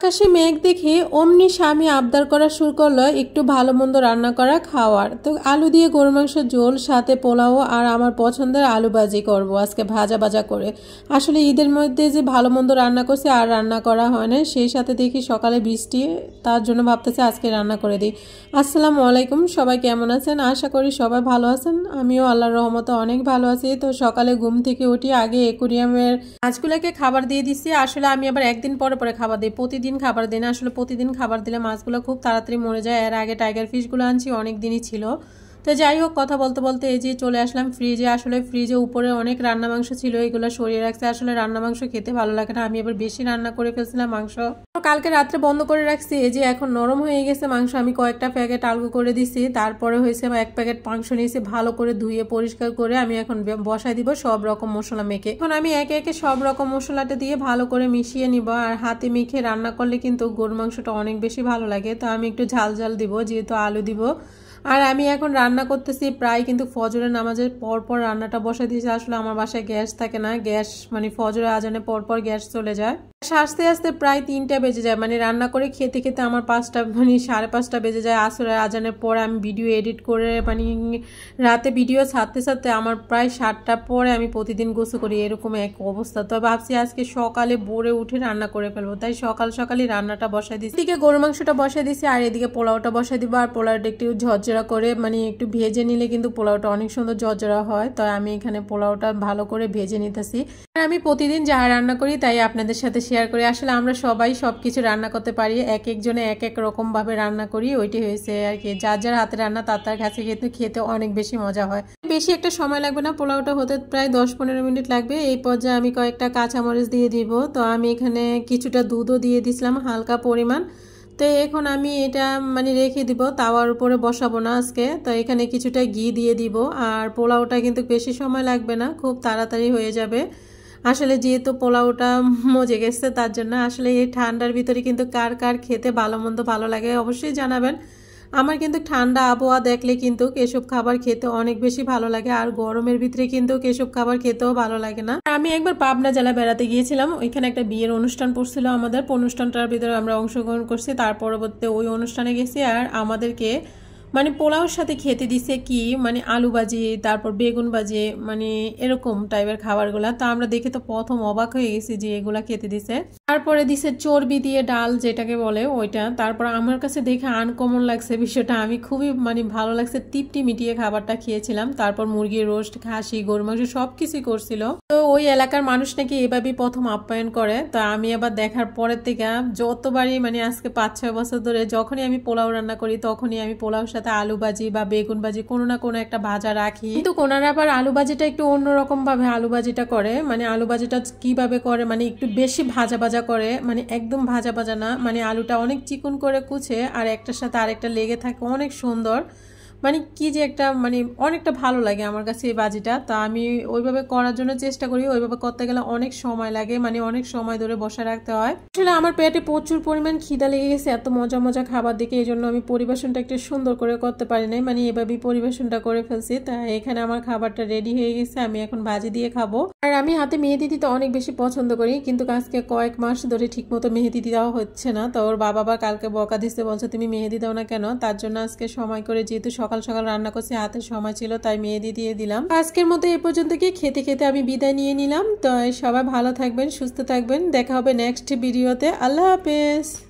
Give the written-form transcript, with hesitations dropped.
আকাশে মেঘ দেখে অমনি স্বামী আবদার করা শুরু করলো একটু ভালো মন্দ রান্না করা খাওয়ার। তো আলু দিয়ে গরু মাংসের ঝোল, সাথে পোলাও আর আমার পছন্দের আলু ভাজি করব আজকে ভাজা ভাজা করে। আসলে ঈদের মধ্যে যে ভালো মন্দ রান্না করছে আর রান্না করা হয় না, সেই সাথে দেখি সকালে বৃষ্টি, তার জন্য ভাবতেছে আজকে রান্না করে দিই। আসসালামু আলাইকুম, সবাই কেমন আছেন? আশা করি সবাই ভালো আছেন। আমিও আল্লাহর রহমতে অনেক ভালো আছি। তো সকালে ঘুম থেকে উঠি, আগে অ্যাকুরিয়ামের মাছগুলোকে খাবার দিয়ে দিচ্ছি। আসলে আমি আবার একদিন পরে পরে খাবার দিই, প্রতিদিন খাবার দিই না। আসলে প্রতিদিন খাবার দিলে মাছগুলো খুব তাড়াতাড়ি মরে যায়। এর আগে টাইগার ফিশগুলো আনছি, অনেক দিনই ছিল। তো যাই হোক, কথা বলতে বলতে এই যে চলে আসলাম ফ্রিজে। আসলে ফ্রিজে উপরে অনেক রান্না মাংস ছিল, এগুলো সরিয়ে রাখছে। আসলে রান্না মাংস খেতে ভালো লাগে না, আমি এবার বেশি রান্না করে ফেলছিলাম মাংস। কালকে রাত্রে বন্ধ করে রাখছি, এই যে এখন নরম হয়ে গেছে মাংস। আমি কয়েকটা প্যাকেট আলগো করে দিছি, তারপরে হয়েছে এক প্যাকেট মাংস নিয়েছি, ভালো করে ধুয়ে পরিষ্কার করে আমি এখন বসাই দিব সব রকম মশলা মেখে। এখন আমি একে একে সব রকম মশলাটা দিয়ে ভালো করে মিশিয়ে নিব। আর হাতে মেখে রান্না করলে কিন্তু গরুর মাংসটা অনেক বেশি ভালো লাগে। তো আমি একটু ঝাল ঝাল দিব, যেহেতু আলু দিব। আর আমি এখন রান্না করতেছি প্রায় কিন্তু ফজরের নামাজের পরপর রান্নাটা বসে দিয়েছি। আসলে আমার বাসায় গ্যাস থাকে না, গ্যাস মানে ফজরের আজানের পরপর গ্যাস চলে যায়। আস্তে আস্তে প্রায় 3টা বেজে যায়, মানে রান্না করে খেতে খেতে আমার 5টা মানে 5:30 বেজে যায়। আসরের আজানের পরে আমি ভিডিও এডিট করে মানে রাতে ভিডিও ছাড়তে ছাড়তে আমার প্রায় 7টার পরে আমি প্রতিদিন গোসল করি, এরকম এক অবস্থা। তো ভাবছি আজকে সকালে ভোরে উঠে রান্না করে ফেলবো, তাই সকাল সকালই রান্নাটা বসাই দিচ্ছি। এদিকে গরু মাংসটা বসাই দিচ্ছি আর এদিকে পোলাওটা বসাই দিব। আর পোলাওটা একটু ঝরঝরা করে মানে একটু ভেজে নিলে কিন্তু পোলাওটা অনেক সুন্দর ঝরঝরা হয়। তো আমি এখানে পোলাওটা ভালো করে ভেজে নিতেছি। আমি প্রতিদিন যা রান্না করি তাই আপনাদের সাথে শেয়ার করি। আসলে আমরা সবাই সবকিছু রান্না করতে পারি, এক একজনে এক এক রকম ভাবে রান্না করি, ওইটি হয়েছে আর কি। যার যার হাতে রান্না তার তার কাছে কিন্তু খেতে অনেক বেশি মজা হয়। বেশি একটা সময় লাগবে না, পোলাওটা হতে প্রায় 10-15 মিনিট লাগবে। এই পর্যায়ে আমি কয়েকটা কাঁচামরিচ দিয়ে দিব। তো আমি এখানে কিছুটা দুধও দিয়ে দিছিলাম হালকা পরিমাণ। তো এখন আমি এটা মানে রেখে দিব, তাওয়ার উপরে বসাবো না আজকে। তো এখানে কিছুটা ঘি দিয়ে দিব। আর পোলাওটা কিন্তু বেশি সময় লাগবে না, খুব তাড়াতাড়ি হয়ে যাবে। আসলে যেহেতু পোলাওটা মজে গেছে তার জন্য। আসলে এই ঠান্ডার ভিতরে কিন্তু কার কার খেতে ভালো মন্দ ভালো লাগে অবশ্যই জানাবেন। আমার কিন্তু ঠান্ডা আবহাওয়া দেখলে কিন্তু এসব খাবার খেতে অনেক বেশি ভালো লাগে। আর গরমের ভিতরে কিন্তু এসব খাবার খেতেও ভালো লাগে না। আমি একবার পাবনা জেলা বেড়াতে গিয়েছিলাম, ওইখানে একটা বিয়ের অনুষ্ঠান পড়ছিল আমাদের। অনুষ্ঠানটার ভিতরে আমরা অংশগ্রহণ করছি, তার পরবর্তীতে ওই অনুষ্ঠানে গেছি। আর আমাদেরকে মানে পোলাওর সাথে খেতে দিছে কি মানে আলু ভাজি, তারপর বেগুন ভাজি, মানে এরকম টাইপের খাবারগুলা। তো আমরা দেখে তো প্রথম অবাক হয়ে গেছি যে এগুলা খেতে দিছে। তারপরে দিছে চর্বি দিয়ে ডাল, যেটাকে বলে ওইটা। তারপর আমার কাছে দেখে আনকমন লাগছে বিষয়টা, আমি খুবই মানে ভালো লাগছে, তৃপ্তি মিটিয়ে খাবারটা খেয়েছিলাম। তারপর মুরগির রোস্ট, খাসি, গরু মাংস সবকিছুই করছিল। তো ওই এলাকার মানুষ নাকি এভাবেই প্রথম আপ্যায়ন করে। তো আমি আবার দেখার পরের থেকে যতবারই মানে আজকে 5-6 বছর ধরে যখনই আমি পোলাও রান্না করি তখনই আমি পোলাও সাথে আলু ভাজি বা বেগুন ভাজি কোনো না কোনো একটা ভাজা রাখি। কিন্তু কোনারা আবার আলু ভাজিটা একটু অন্যরকম ভাবে আলু ভাজিটা করে। মানে আলু ভাজিটা কিভাবে করে, মানে একটু বেশি ভাজা ভাজা করে, মানে একদম ভাজা ভাজা না, মানে আলুটা অনেক চিকন করে কুচে আর একটার সাথে আরেকটা লেগে থাকে, অনেক সুন্দর। মানে কি যে একটা মানে অনেকটা ভালো লাগে আমার কাছে এই ভাজিটা। তা আমি ওইভাবে করার জন্য চেষ্টা করি, ওইভাবে করতে গেলে অনেক সময় লাগে, মানে অনেক সময় ধরে বসে রাখতে হয়। আসলে আমার পেটে প্রচুর পরিমাণ খিদা লেগে গেছে এত মজা মজা খাবার দেখে, এই জন্য আমি পরিবেশনটা একটু সুন্দর করে করতে পারি নাই, মানে এভাবেই পরিবেশনটা করে ফেলছি। তা এখানে আমার খাবারটা রেডি হয়ে গেছে, আমি এখন ভাজি দিয়ে খাবো। আর আমি হাতে মেহেদি দিতে অনেক বেশি পছন্দ করি, কিন্তু আজকে কয়েক মাস ধরে ঠিক মতো মেহেদি দেওয়া হচ্ছে না। তো ওর বাবা আবার কালকে বকা দিচ্ছে, বলছে তুমি মেহেদি দাও না কেন। তার জন্য আজকে সময় করে, যেহেতু সকাল সকাল রান্না করছি, হাতে সময় ছিল, তাই মেহেদি দিয়ে দিলাম। আজকের মতো এ পর্যন্ত কি খেতে খেতে আমি বিদায় নিয়ে নিলাম। তো সবাই ভালো থাকবেন, সুস্থ থাকবেন, দেখা হবে নেক্সট ভিডিওতে। আল্লাহ হাফেজ।